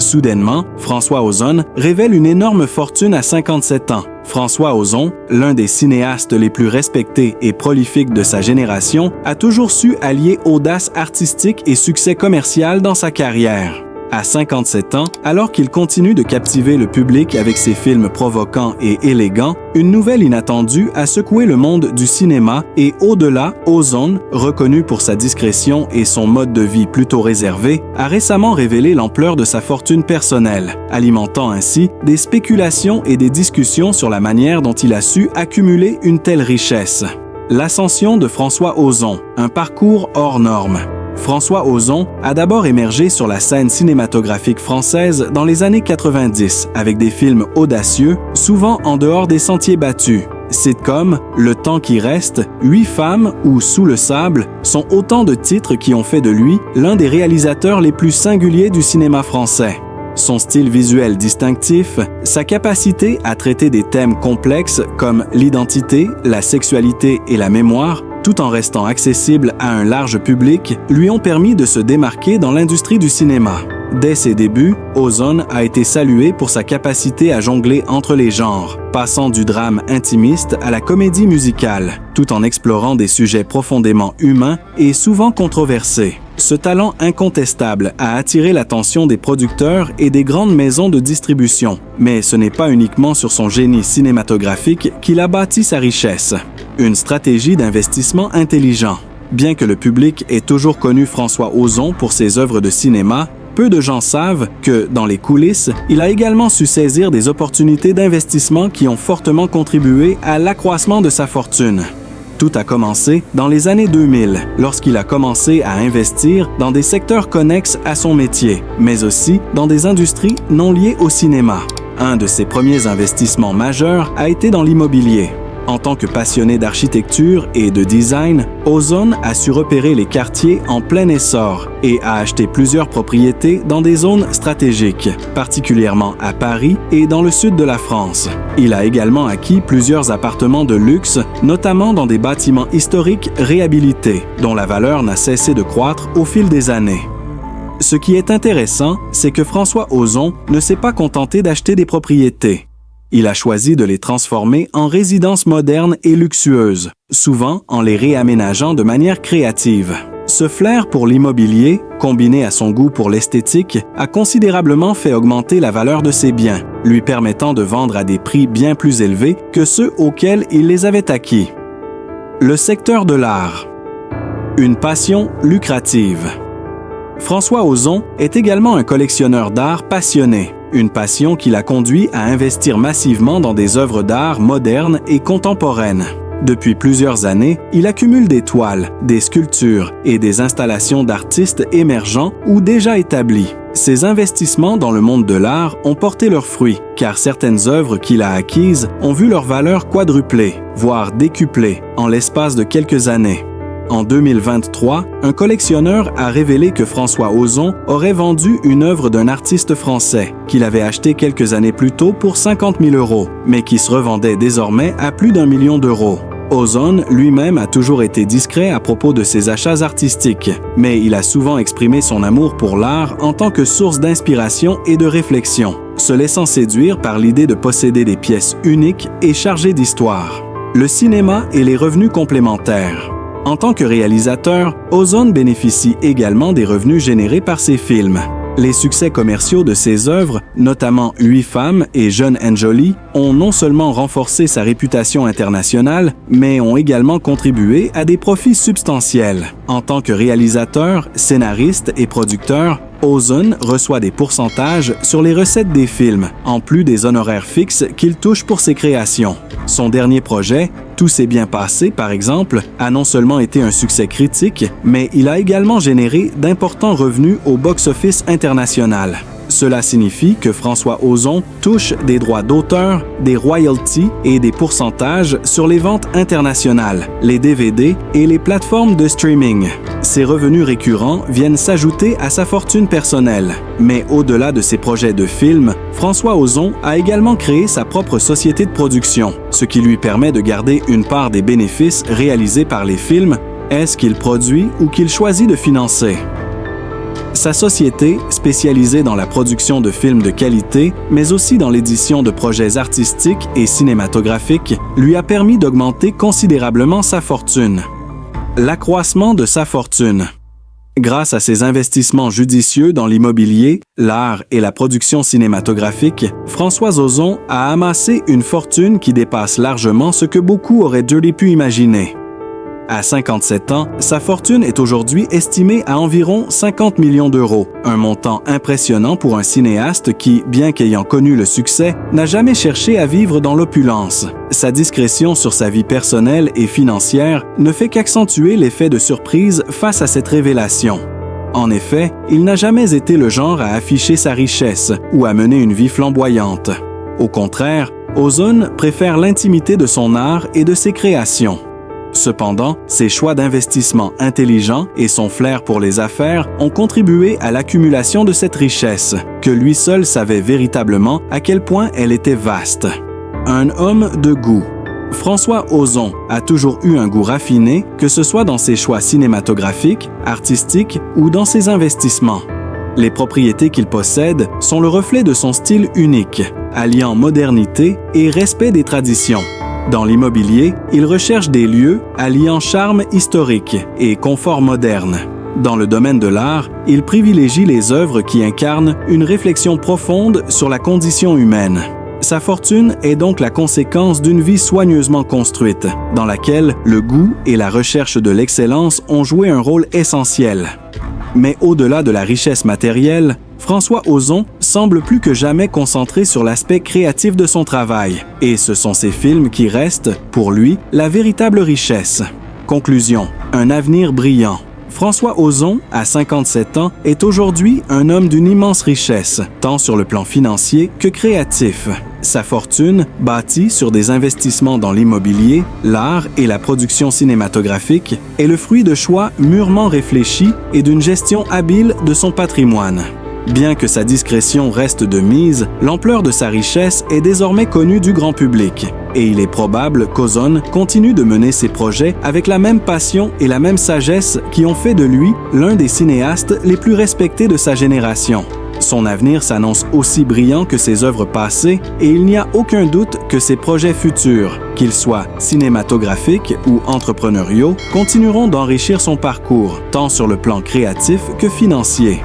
Soudainement, François Ozon révèle une énorme fortune à 57 ans. François Ozon, l'un des cinéastes les plus respectés et prolifiques de sa génération, a toujours su allier audace artistique et succès commercial dans sa carrière. À 57 ans, alors qu'il continue de captiver le public avec ses films provocants et élégants, une nouvelle inattendue a secoué le monde du cinéma et au-delà, Ozon, reconnu pour sa discrétion et son mode de vie plutôt réservé, a récemment révélé l'ampleur de sa fortune personnelle, alimentant ainsi des spéculations et des discussions sur la manière dont il a su accumuler une telle richesse. L'ascension de François Ozon, un parcours hors norme. François Ozon a d'abord émergé sur la scène cinématographique française dans les années 90 avec des films audacieux, souvent en dehors des sentiers battus. Sitcoms, Le temps qui reste, 8 femmes ou Sous le sable sont autant de titres qui ont fait de lui l'un des réalisateurs les plus singuliers du cinéma français. Son style visuel distinctif, sa capacité à traiter des thèmes complexes comme l'identité, la sexualité et la mémoire, tout en restant accessible à un large public, lui ont permis de se démarquer dans l'industrie du cinéma. Dès ses débuts, Ozon a été salué pour sa capacité à jongler entre les genres, passant du drame intimiste à la comédie musicale, tout en explorant des sujets profondément humains et souvent controversés. Ce talent incontestable a attiré l'attention des producteurs et des grandes maisons de distribution, mais ce n'est pas uniquement sur son génie cinématographique qu'il a bâti sa richesse. Une stratégie d'investissement intelligent. Bien que le public ait toujours connu François Ozon pour ses œuvres de cinéma, peu de gens savent que, dans les coulisses, il a également su saisir des opportunités d'investissement qui ont fortement contribué à l'accroissement de sa fortune. Tout a commencé dans les années 2000, lorsqu'il a commencé à investir dans des secteurs connexes à son métier, mais aussi dans des industries non liées au cinéma. Un de ses premiers investissements majeurs a été dans l'immobilier. En tant que passionné d'architecture et de design, Ozon a su repérer les quartiers en plein essor et a acheté plusieurs propriétés dans des zones stratégiques, particulièrement à Paris et dans le sud de la France. Il a également acquis plusieurs appartements de luxe, notamment dans des bâtiments historiques réhabilités, dont la valeur n'a cessé de croître au fil des années. Ce qui est intéressant, c'est que François Ozon ne s'est pas contenté d'acheter des propriétés. Il a choisi de les transformer en résidences modernes et luxueuses, souvent en les réaménageant de manière créative. Ce flair pour l'immobilier, combiné à son goût pour l'esthétique, a considérablement fait augmenter la valeur de ses biens, lui permettant de vendre à des prix bien plus élevés que ceux auxquels il les avait acquis. Le secteur de l'art. Une passion lucrative. François Ozon est également un collectionneur d'art passionné. Une passion qui l'a conduit à investir massivement dans des œuvres d'art modernes et contemporaines. Depuis plusieurs années, il accumule des toiles, des sculptures et des installations d'artistes émergents ou déjà établis. Ses investissements dans le monde de l'art ont porté leurs fruits, car certaines œuvres qu'il a acquises ont vu leur valeur quadrupler, voire décupler, en l'espace de quelques années. En 2023, un collectionneur a révélé que François Ozon aurait vendu une œuvre d'un artiste français qu'il avait acheté quelques années plus tôt pour 50 000 €, mais qui se revendait désormais à plus d'1 million d'euros. Ozon lui-même a toujours été discret à propos de ses achats artistiques, mais il a souvent exprimé son amour pour l'art en tant que source d'inspiration et de réflexion, se laissant séduire par l'idée de posséder des pièces uniques et chargées d'histoire. Le cinéma et les revenus complémentaires. En tant que réalisateur, Ozon bénéficie également des revenus générés par ses films. Les succès commerciaux de ses œuvres, notamment 8 femmes et Jeune and Jolie, ont non seulement renforcé sa réputation internationale, mais ont également contribué à des profits substantiels. En tant que réalisateur, scénariste et producteur, Ozon reçoit des pourcentages sur les recettes des films, en plus des honoraires fixes qu'il touche pour ses créations. Son dernier projet, Tout s'est bien passé, par exemple, a non seulement été un succès critique, mais il a également généré d'importants revenus au box-office international. Cela signifie que François Ozon touche des droits d'auteur, des royalties et des pourcentages sur les ventes internationales, les DVD et les plateformes de streaming. Ces revenus récurrents viennent s'ajouter à sa fortune personnelle. Mais au-delà de ses projets de films, François Ozon a également créé sa propre société de production, ce qui lui permet de garder une part des bénéfices réalisés par les films, est-ce qu'il produit ou qu'il choisit de financer. Sa société, spécialisée dans la production de films de qualité, mais aussi dans l'édition de projets artistiques et cinématographiques, lui a permis d'augmenter considérablement sa fortune. L'accroissement de sa fortune. Grâce à ses investissements judicieux dans l'immobilier, l'art et la production cinématographique, François Ozon a amassé une fortune qui dépasse largement ce que beaucoup auraient pu imaginer. À 57 ans, sa fortune est aujourd'hui estimée à environ 50 millions d'euros, un montant impressionnant pour un cinéaste qui, bien qu'ayant connu le succès, n'a jamais cherché à vivre dans l'opulence. Sa discrétion sur sa vie personnelle et financière ne fait qu'accentuer l'effet de surprise face à cette révélation. En effet, il n'a jamais été le genre à afficher sa richesse ou à mener une vie flamboyante. Au contraire, Ozon préfère l'intimité de son art et de ses créations. Cependant, ses choix d'investissement intelligents et son flair pour les affaires ont contribué à l'accumulation de cette richesse, que lui seul savait véritablement à quel point elle était vaste. Un homme de goût. François Ozon a toujours eu un goût raffiné, que ce soit dans ses choix cinématographiques, artistiques ou dans ses investissements. Les propriétés qu'il possède sont le reflet de son style unique, alliant modernité et respect des traditions. Dans l'immobilier, il recherche des lieux alliant charme historique et confort moderne. Dans le domaine de l'art, il privilégie les œuvres qui incarnent une réflexion profonde sur la condition humaine. Sa fortune est donc la conséquence d'une vie soigneusement construite, dans laquelle le goût et la recherche de l'excellence ont joué un rôle essentiel. Mais au-delà de la richesse matérielle, François Ozon semble plus que jamais concentré sur l'aspect créatif de son travail, et ce sont ses films qui restent, pour lui, la véritable richesse. Conclusion, un avenir brillant. François Ozon, à 57 ans, est aujourd'hui un homme d'une immense richesse, tant sur le plan financier que créatif. Sa fortune, bâtie sur des investissements dans l'immobilier, l'art et la production cinématographique, est le fruit de choix mûrement réfléchis et d'une gestion habile de son patrimoine. Bien que sa discrétion reste de mise, l'ampleur de sa richesse est désormais connue du grand public, et il est probable qu'Ozon continue de mener ses projets avec la même passion et la même sagesse qui ont fait de lui l'un des cinéastes les plus respectés de sa génération. Son avenir s'annonce aussi brillant que ses œuvres passées et il n'y a aucun doute que ses projets futurs, qu'ils soient cinématographiques ou entrepreneuriaux, continueront d'enrichir son parcours, tant sur le plan créatif que financier.